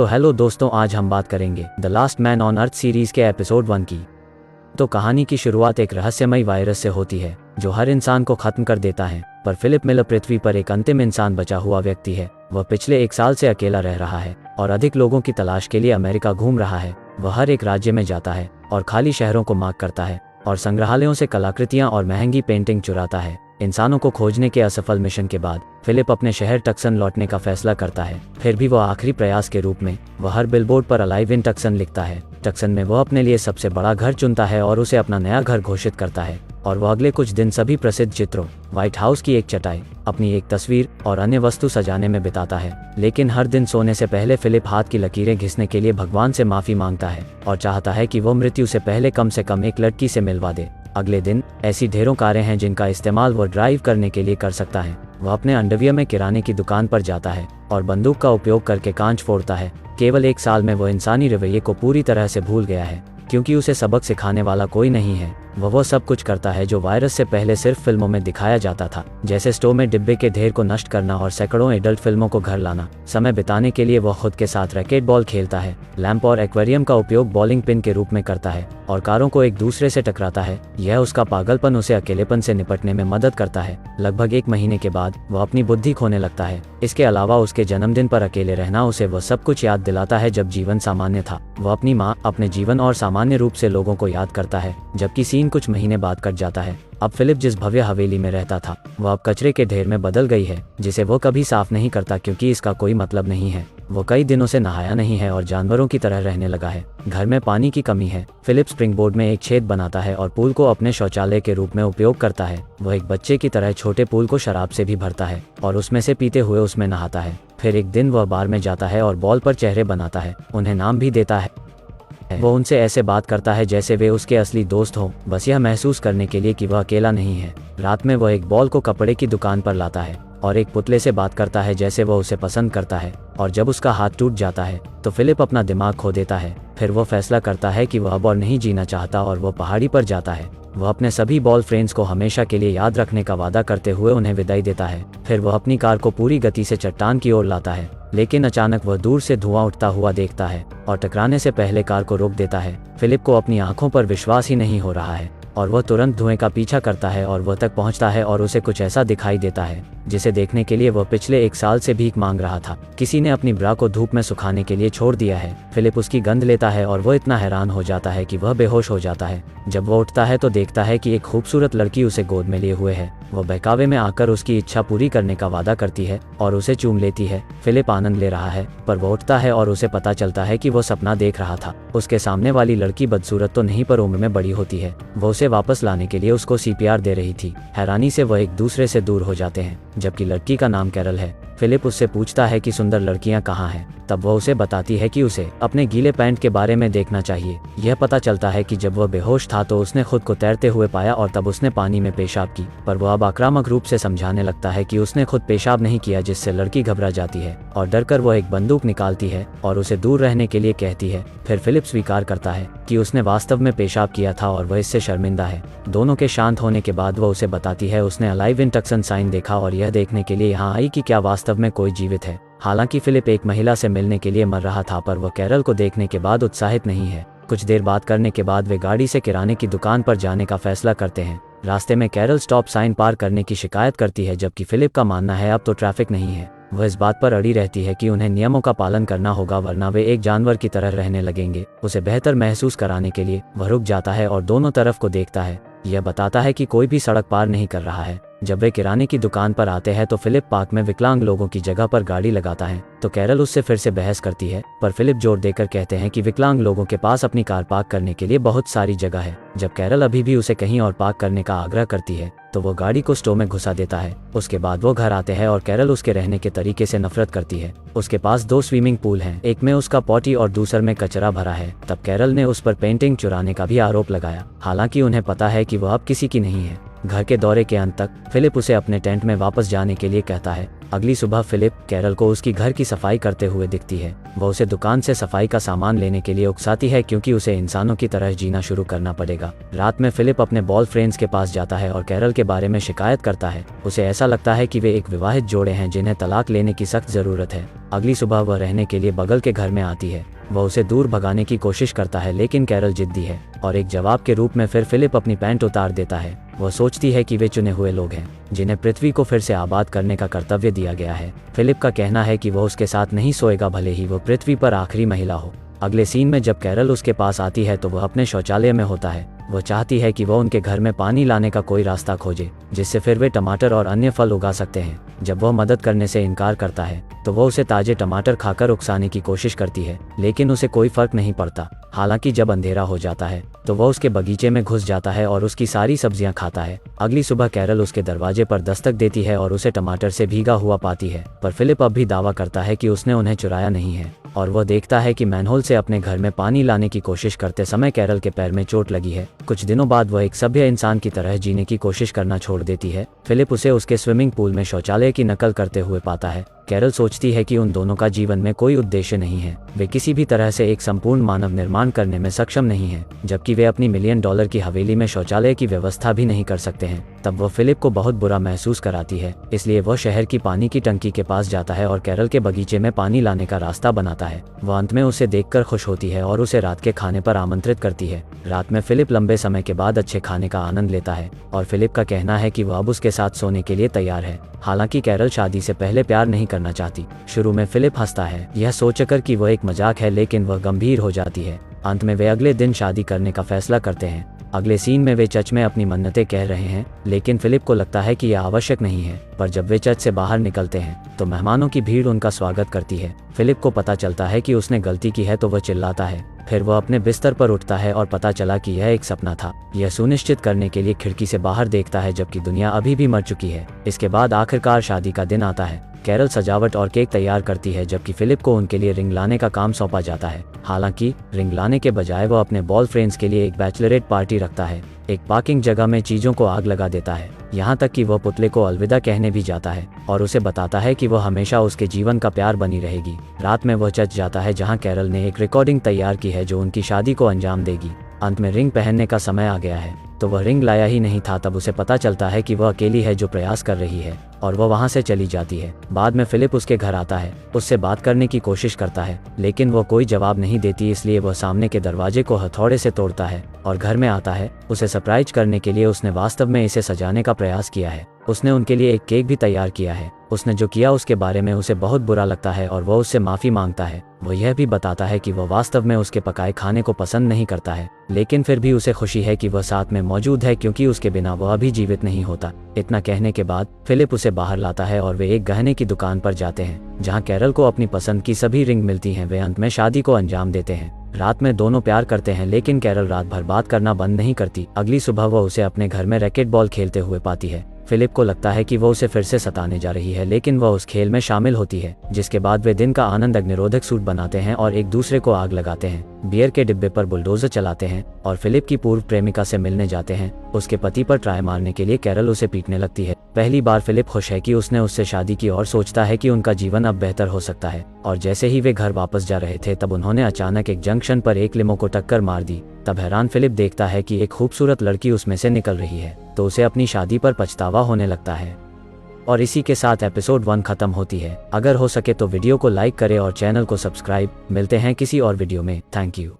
तो हेलो दोस्तों, आज हम बात करेंगे the last man on earth series के एपिसोड 1 की। तो कहानी की शुरुआत एक रहस्यमयी वायरस से होती है जो हर इंसान को खत्म कर देता है, पर फिलिप मिलर पृथ्वी पर एक अंतिम इंसान बचा हुआ व्यक्ति है। वह पिछले 1 साल से अकेला रह रहा है और अधिक लोगों की तलाश के लिए अमेरिका घूम रहा है। वह हर एक राज्य में जाता है और खाली शहरों को मार्क करता है और संग्रहालयों से कलाकृतियां और महंगी पेंटिंग चुराता है। इंसानों को खोजने के असफल मिशन के बाद फिलिप अपने शहर टक्सन लौटने का फैसला करता है। फिर भी वह आखिरी प्रयास के रूप में वह हर बिलबोर्ड पर अलाइव इन टक्सन लिखता है। टक्सन में वह अपने लिए सबसे बड़ा घर चुनता है और उसे अपना नया घर घोषित करता है। और वह अगले कुछ दिन सभी प्रसिद्ध चित्रों, व्हाइट हाउस की एक चटाई, अपनी एक तस्वीर और अन्य वस्तु सजाने में बिताता है। लेकिन हर दिन सोने से पहले फिलिप हाथ की लकीरें घिसने के लिए भगवान से माफी मांगता है और चाहता है कि वो मृत्यु से पहले कम से कम एक लड़की से मिलवा दे। अगले दिन ऐसी ढेरों कारें हैं जिनका इस्तेमाल वो ड्राइव करने के लिए कर सकता है। वह अपने अंडरवियर में किराने की दुकान पर जाता है और बंदूक का उपयोग करके कांच फोड़ता है। केवल 1 साल में वह इंसानी रवैये को पूरी तरह से भूल गया है, क्योंकि उसे सबक सिखाने वाला कोई नहीं है। वह सब कुछ करता है जो वायरस से पहले सिर्फ फिल्मों में दिखाया जाता था, जैसे स्टोव में डिब्बे के ढेर को नष्ट करना और सैकड़ों एडल्ट फिल्मों को घर लाना। समय बिताने के लिए वह खुद के साथ रैकेट बॉल खेलता है, लैंप और एक्वेरियम का उपयोग बॉलिंग पिन के रूप में करता है और कारों को एक दूसरे से टकराता है। यह उसका पागलपन उसे अकेलेपन से निपटने में मदद करता है। लगभग 1 महीने के बाद वह अपनी बुद्धि खोने लगता है। इसके अलावा उसके जन्मदिन पर अकेले रहना उसे वह सब कुछ याद दिलाता है जब जीवन सामान्य था। वह अपनी माँ, अपने जीवन और सामान्य रूप से लोगों को याद करता है, जबकि सीन कुछ महीने बाद कट जाता है। अब फिलिप जिस भव्य हवेली में रहता था वह अब कचरे के ढेर में बदल गई है, जिसे वो कभी साफ नहीं करता क्योंकि इसका कोई मतलब नहीं है। वो कई दिनों से नहाया नहीं है और जानवरों की तरह रहने लगा है। घर में पानी की कमी है। फिलिप स्प्रिंगबोर्ड में एक छेद बनाता है और पूल को अपने शौचालय के रूप में उपयोग करता है। वह एक बच्चे की तरह छोटे पूल को शराब से भी भरता है और उसमें से पीते हुए उसमें नहाता है। फिर एक दिन वह बार में जाता है और बॉल पर चेहरे बनाता है, उन्हें नाम भी देता है। वो उनसे ऐसे बात करता है जैसे वे उसके असली दोस्त हों, बस यह महसूस करने के लिए कि वह अकेला नहीं है। रात में वह एक बॉल को कपड़े की दुकान पर लाता है और एक पुतले से बात करता है जैसे वह उसे पसंद करता है। और जब उसका हाथ टूट जाता है तो फिलिप अपना दिमाग खो देता है। फिर वो फैसला करता है कि वह अब और नहीं जीना चाहता और वह पहाड़ी पर जाता है। वह अपने सभी बॉल फ्रेंड्स को हमेशा के लिए याद रखने का वादा करते हुए उन्हें विदाई देता है। फिर वह अपनी कार को पूरी गति से चट्टान की ओर लाता है, लेकिन अचानक वह दूर से धुआं उठता हुआ देखता है और टकराने से पहले कार को रोक देता है। फिलिप को अपनी आंखों पर विश्वास ही नहीं हो रहा है और वह तुरंत धुएं का पीछा करता है और वह तक पहुंचता है और उसे कुछ ऐसा दिखाई देता है जिसे देखने के लिए वह पिछले 1 साल से भीख मांग रहा था। किसी ने अपनी ब्रा को धूप में सुखाने के लिए छोड़ दिया है। फिलिप उसकी गंध लेता है और वह इतना हैरान हो जाता है कि वह बेहोश हो जाता है। जब वह उठता है तो देखता है कि एक खूबसूरत लड़की उसे गोद में लिए हुए है। वह बहकावे में आकर उसकी इच्छा पूरी करने का वादा करती है और उसे चूम लेती है। फिलिप आनंद ले रहा है, पर वह उठता है और उसे पता चलता है कि वह सपना देख रहा था। उसके सामने वाली लड़की बदसूरत तो नहीं, पर उम्र में बड़ी होती है। वह उसे वापस लाने के लिए उसको CPR दे रही थी। हैरानी से वह एक दूसरे से दूर हो जाते हैं, जबकि लड़की का नाम कैरल है। फिलिप उससे पूछता है कि सुंदर लड़कियां कहाँ हैं। तब वह उसे बताती है कि उसे अपने गीले पैंट के बारे में देखना चाहिए। यह पता चलता है कि जब वह बेहोश था तो उसने खुद को तैरते हुए पाया और तब उसने पानी में पेशाब की, पर वह अब आक्रामक रूप से समझाने लगता है कि उसने खुद पेशाब नहीं किया, जिससे लड़की घबरा जाती है और डरकर वह एक बंदूक निकालती है और उसे दूर रहने के लिए कहती है। फिर फिलिप स्वीकार करता है कि उसने वास्तव में पेशाब किया था और वह इससे शर्मिंदा है। दोनों के शांत होने के बाद वह उसे बताती है उसने अलाइव इन टक्सन साइन देखा और यह देखने के लिए यहाँ आई कि क्या वास्तव में कोई जीवित है। हालांकि फिलिप एक महिला से मिलने के लिए मर रहा था, पर वह कैरल को देखने के बाद उत्साहित नहीं है। कुछ देर बात करने के बाद वे गाड़ी से किराने की दुकान पर जाने का फैसला करते हैं। रास्ते में कैरल स्टॉप साइन पार करने की शिकायत करती है, जबकि फिलिप का मानना है अब तो ट्रैफिक नहीं है। वह इस बात पर अड़ी रहती है कि उन्हें नियमों का पालन करना होगा, वरना वे एक जानवर की तरह रहने लगेंगे। उसे बेहतर महसूस कराने के लिए वह रुक जाता है और दोनों तरफ को देखता है। यह बताता है कि कोई भी सड़क पार नहीं कर रहा है। जब वे किराने की दुकान पर आते हैं तो फिलिप पार्क में विकलांग लोगों की जगह पर गाड़ी लगाता है, तो कैरल उससे फिर से बहस करती है, पर फिलिप जोर देकर कहते हैं कि विकलांग लोगों के पास अपनी कार पार्क करने के लिए बहुत सारी जगह है। जब कैरल अभी भी उसे कहीं और पार्क करने का आग्रह करती है तो वो गाड़ी को स्टोव में घुसा देता है। उसके बाद वो घर आते हैं और कैरल उसके रहने के तरीके से नफरत करती है। उसके पास 2 स्विमिंग पूल हैं, एक में उसका पॉटी और दूसरे में कचरा भरा है। तब कैरल ने उस पर पेंटिंग चुराने का भी आरोप लगाया, हालांकि उन्हें पता है कि वह अब किसी की नहीं है। घर के दौरे के अंत तक फिलिप उसे अपने टेंट में वापस जाने के लिए कहता है। अगली सुबह फिलिप कैरल को उसकी घर की सफाई करते हुए दिखती है। वह उसे दुकान से सफाई का सामान लेने के लिए उकसाती है क्योंकि उसे इंसानों की तरह जीना शुरू करना पड़ेगा। रात में फिलिप अपने बॉयफ्रेंड्स के पास जाता है और कैरल के बारे में शिकायत करता है। उसे ऐसा लगता है कि वे एक विवाहित जोड़े हैं जिन्हें तलाक लेने की सख्त जरूरत है। अगली सुबह वह रहने के लिए बगल के घर में आती है। वह उसे दूर भगाने की कोशिश करता है लेकिन कैरल जिद्दी है और एक जवाब के रूप में फिर फिलिप अपनी पैंट उतार देता है। वह सोचती है कि वे चुने हुए लोग हैं जिन्हें पृथ्वी को फिर से आबाद करने का कर्तव्य दिया गया है। फिलिप का कहना है कि वह उसके साथ नहीं सोएगा भले ही वह पृथ्वी पर आखिरी महिला हो। अगले सीन में जब कैरल उसके पास आती है तो वह अपने शौचालय में होता है। वह चाहती है कि वह उनके घर में पानी लाने का कोई रास्ता खोजे जिससे फिर वे टमाटर और अन्य फल उगा सकते हैं। जब वह मदद करने से इनकार करता है तो वह उसे ताजे टमाटर खाकर उकसाने की कोशिश करती है लेकिन उसे कोई फर्क नहीं पड़ता। हालांकि जब अंधेरा हो जाता है तो वह उसके बगीचे में घुस जाता है और उसकी सारी सब्जियां खाता है। अगली सुबह कैरल उसके दरवाजे पर दस्तक देती है और उसे टमाटर से भीगा हुआ पाती है, पर फिलिप अब भी दावा करता है कि उसने उन्हें चुराया नहीं है और वह देखता है कि मैनहोल से अपने घर में पानी लाने की कोशिश करते समय कैरल के पैर में चोट लगी है। कुछ दिनों बाद वह एक सभ्य इंसान की तरह जीने की कोशिश करना छोड़ देती है। फिलिप उसे उसके स्विमिंग पूल में शौचालय की नकल करते हुए पाता है। कैरल सोचती है कि उन दोनों का जीवन में कोई उद्देश्य नहीं है, वे किसी भी तरह से एक संपूर्ण मानव निर्माण करने में सक्षम नहीं है, जबकि वे अपनी $1 मिलियन की हवेली में शौचालय की व्यवस्था भी नहीं कर सकते हैं। तब वह फिलिप को बहुत बुरा महसूस कराती है, इसलिए वह शहर की पानी की टंकी के पास जाता है और कैरल के बगीचे में पानी लाने का रास्ता बनाता है। वह अंत में उसे देखकर खुश होती है और उसे रात के खाने पर आमंत्रित करती है। रात में फिलिप लंबे समय के बाद अच्छे खाने का आनंद लेता है और फिलिप का कहना है कि वह अब उसके साथ सोने के लिए तैयार है। हालांकि कैरल शादी से पहले प्यार नहीं करना चाहती। शुरू में फिलिप हंसता है, यह सोचकर कि वह एक मजाक है, लेकिन वह गंभीर हो जाती है। अंत में वे अगले दिन शादी करने का फैसला करते हैं। अगले सीन में वे चर्च में अपनी मन्नतें कह रहे हैं, लेकिन फिलिप को लगता है कि यह आवश्यक नहीं है। पर जब वे चर्च से बाहर निकलते हैं तो मेहमानों की भीड़ उनका स्वागत करती है। फिलिप को पता चलता है कि उसने गलती की है तो वह चिल्लाता है। फिर वह अपने बिस्तर पर उठता है और पता चला कि यह एक सपना था। यह सुनिश्चित करने के लिए खिड़की से बाहर देखता है जबकि दुनिया अभी भी मर चुकी है। इसके बाद आखिरकार शादी का दिन आता है। कैरल सजावट और केक तैयार करती है जबकि फिलिप को उनके लिए रिंग लाने का काम सौंपा जाता है। हालांकि रिंग लाने के बजाय वह अपने बॉयफ्रेंड्स के लिए एक बैचलरेट पार्टी रखता है। एक पार्किंग जगह में चीजों को आग लगा देता है, यहाँ तक कि वह पुतले को अलविदा कहने भी जाता है और उसे बताता है कि वह हमेशा उसके जीवन का प्यार बनी रहेगी। रात में वह चर्च जाता है जहाँ कैरल ने एक रिकॉर्डिंग तैयार की है जो उनकी शादी को अंजाम देगी। अंत में रिंग पहनने का समय आ गया है तो वह रिंग लाया ही नहीं था। तब उसे पता चलता है कि वह अकेली है जो प्रयास कर रही है और वह वहां से चली जाती है। बाद में फिलिप उसके घर आता है, उससे बात करने की कोशिश करता है लेकिन वह कोई जवाब नहीं देती, इसलिए वह सामने के दरवाजे को हथौड़े से तोड़ता है और घर में आता है। उसे सरप्राइज करने के लिए उसने वास्तव में इसे सजाने का प्रयास किया है। उसने उनके लिए एक केक भी तैयार किया है। उसने जो किया उसके बारे में उसे बहुत बुरा लगता है और वह उससे माफी मांगता है। वह यह भी बताता है कि वह वास्तव में उसके पकाए खाने को पसंद नहीं करता है, लेकिन फिर भी उसे खुशी है कि वह साथ में मौजूद है क्योंकि उसके बिना वह अभी जीवित नहीं होता। इतना कहने के बाद फिलिप उसे बाहर लाता है और वे एक गहने की दुकान पर जाते हैं जहां कैरल को अपनी पसंद की सभी रिंग मिलती हैं। वे अंत में शादी को अंजाम देते हैं। रात में दोनों प्यार करते हैं लेकिन कैरल रात भर बात करना बंद नहीं करती। अगली सुबह वह उसे अपने घर में रैकेट बॉल खेलते हुए पाती है। फिलिप को लगता है कि वह उसे फिर से सताने जा रही है, लेकिन वह उस खेल में शामिल होती है, जिसके बाद वे दिन का आनंद अग्निरोधक सूट बनाते हैं और एक दूसरे को आग लगाते हैं। बियर के डिब्बे पर बुलडोजर चलाते हैं और फिलिप की पूर्व प्रेमिका से मिलने जाते हैं। उसके पति पर ट्राई मारने के लिए कैरल उसे पीटने लगती है। पहली बार फिलिप खुश है कि उसने उससे शादी की और सोचता है कि उनका जीवन अब बेहतर हो सकता है। और जैसे ही वे घर वापस जा रहे थे तब उन्होंने अचानक एक जंक्शन पर एक लिमो को टक्कर मार दी। तब हैरान फिलिप देखता है कि एक खूबसूरत लड़की उसमें से निकल रही है, तो उसे अपनी शादी पर पछतावा होने लगता है। और इसी के साथ एपिसोड 1 खत्म होती है। अगर हो सके तो वीडियो को लाइक करें और चैनल को सब्सक्राइब। मिलते हैं किसी और वीडियो में। Thank you.